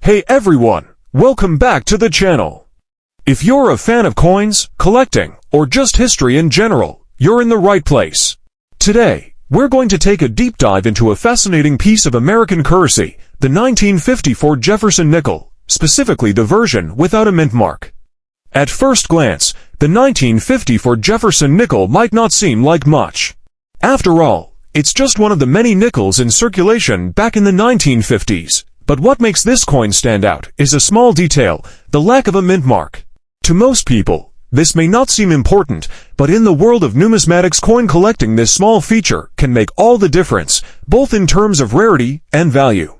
Hey everyone, welcome back to the channel. If you're a fan of coins, collecting, or just history in general, you're in the right place. Today, we're going to take a deep dive into a fascinating piece of American currency, the 1954 Jefferson Nickel, specifically the version without a mint mark. At first glance, the 1954 Jefferson Nickel might not seem like much. After all, it's just one of the many nickels in circulation back in the 1950s. But what makes this coin stand out is a small detail, the lack of a mint mark. To most people, this may not seem important, but in the world of numismatics coin collecting, this small feature can make all the difference, both in terms of rarity and value.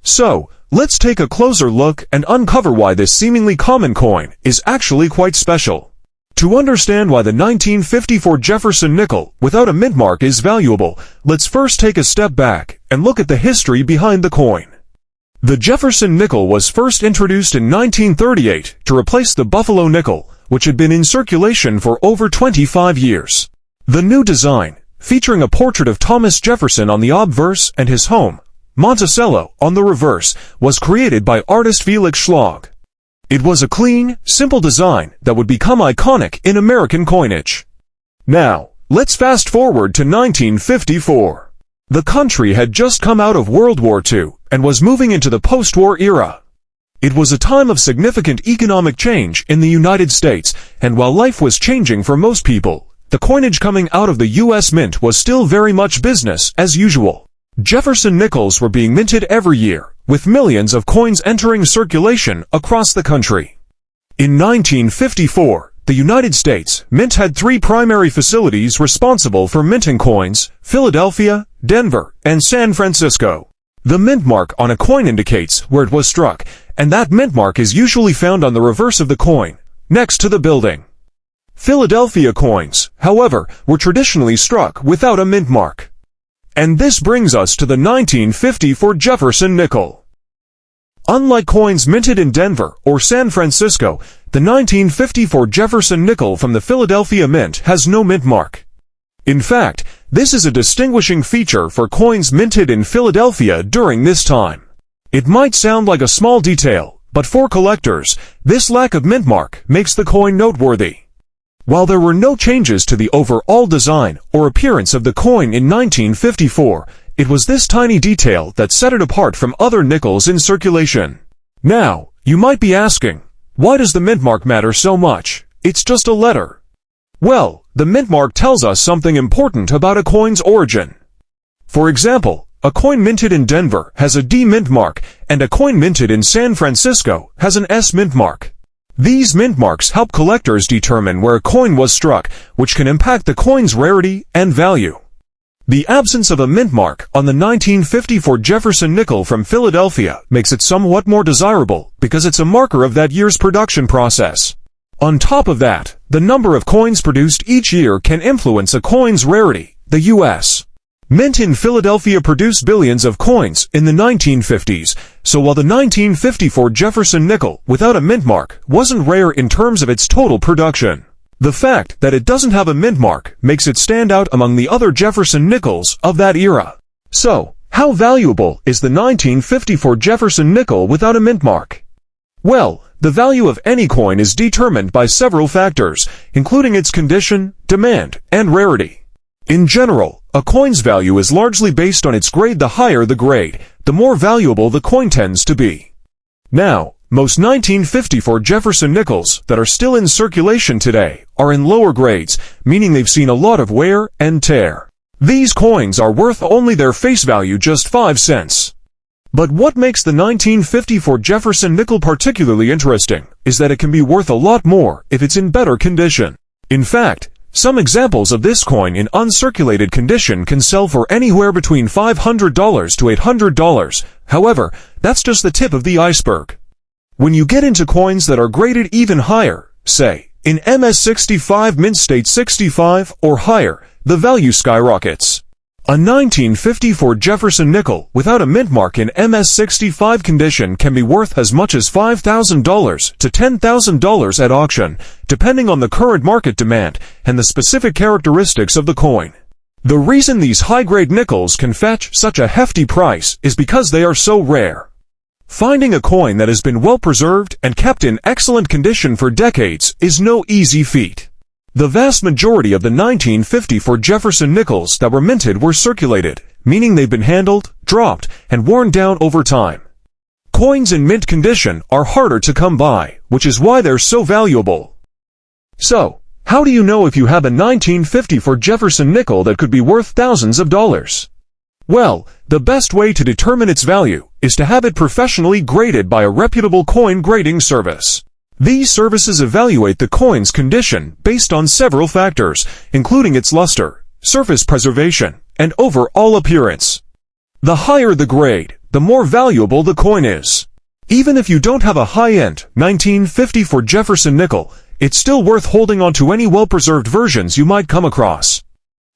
So, let's take a closer look and uncover why this seemingly common coin is actually quite special. To understand why the 1954 Jefferson Nickel without a mint mark is valuable, let's first take a step back and look at the history behind the coin. The Jefferson Nickel was first introduced in 1938 to replace the Buffalo nickel, which had been in circulation for over 25 years. The new design, featuring a portrait of Thomas Jefferson on the obverse and his home, Monticello, on the reverse, was created by artist Felix Schlag. It was a clean, simple design that would become iconic in American coinage. Now, let's fast forward to 1954. The country had just come out of World War II and was moving into the post-war era. It was a time of significant economic change in the United States, and while life was changing for most people, the coinage coming out of the U.S. Mint was still very much business as usual. Jefferson nickels were being minted every year, with millions of coins entering circulation across the country. In 1954, the United States Mint had three primary facilities responsible for minting coins: Philadelphia, Denver, and San Francisco. The mint mark on a coin indicates where it was struck, and that mint mark is usually found on the reverse of the coin, next to the building. Philadelphia coins, however, were traditionally struck without a mint mark. And this brings us to the 1954 Jefferson Nickel. Unlike coins minted in Denver or San Francisco, the 1954 Jefferson Nickel from the Philadelphia Mint has no mint mark. In fact, this is a distinguishing feature for coins minted in Philadelphia during this time. It might sound like a small detail, but for collectors, this lack of mint mark makes the coin noteworthy. While there were no changes to the overall design or appearance of the coin in 1954, it was this tiny detail that set it apart from other nickels in circulation. Now, you might be asking, why does the mint mark matter so much? It's just a letter. Well, the mint mark tells us something important about a coin's origin. For example, a coin minted in Denver has a D mint mark, and a coin minted in San Francisco has an S mint mark. These mint marks help collectors determine where a coin was struck, which can impact the coin's rarity and value. The absence of a mint mark on the 1954 Jefferson Nickel from Philadelphia makes it somewhat more desirable because it's a marker of that year's production process. On top of that, the number of coins produced each year can influence a coin's rarity. The U.S. Mint in Philadelphia produced billions of coins in the 1950s, so while the 1954 Jefferson Nickel without a mint mark wasn't rare in terms of its total production, the fact that it doesn't have a mint mark makes it stand out among the other Jefferson nickels of that era. So, how valuable is the 1954 Jefferson Nickel without a mint mark? Well, the value of any coin is determined by several factors, including its condition, demand, and rarity. In general, a coin's value is largely based on its grade. The higher the grade, the more valuable the coin tends to be. Now, most 1954 Jefferson nickels that are still in circulation today are in lower grades, meaning they've seen a lot of wear and tear. These coins are worth only their face value, just 5 cents. But what makes the 1954 Jefferson Nickel particularly interesting is that it can be worth a lot more if it's in better condition. In fact, some examples of this coin in uncirculated condition can sell for anywhere between $500 to $800. However, that's just the tip of the iceberg. When you get into coins that are graded even higher, say, in MS65 mint state 65 or higher, the value skyrockets. A 1954 Jefferson Nickel without a mint mark in MS65 condition can be worth as much as $5,000 to $10,000 at auction, depending on the current market demand and the specific characteristics of the coin. The reason these high-grade nickels can fetch such a hefty price is because they are so rare. Finding a coin that has been well preserved and kept in excellent condition for decades is no easy feat. The vast majority of the 1954 Jefferson nickels that were minted were circulated, meaning they've been handled, dropped, and worn down over time. Coins in mint condition are harder to come by, which is why they're so valuable. So, how do you know if you have a 1954 Jefferson nickel that could be worth thousands of dollars? Well, the best way to determine its value is to have it professionally graded by a reputable coin grading service. These services evaluate the coin's condition based on several factors, including its luster, surface preservation, and overall appearance. The higher the grade, the more valuable the coin is. Even if you don't have a high-end 1954 Jefferson nickel, it's still worth holding on to any well-preserved versions you might come across.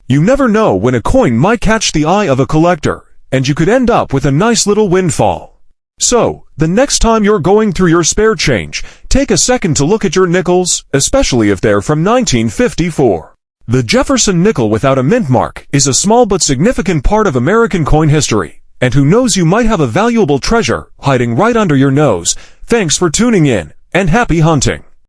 You never know when a coin might catch the eye of a collector, and you could end up with a nice little windfall. So, the next time you're going through your spare change, take a second to look at your nickels, especially if they're from 1954. The Jefferson nickel without a mint mark is a small but significant part of American coin history, and who knows, you might have a valuable treasure hiding right under your nose. Thanks for tuning in, and happy hunting!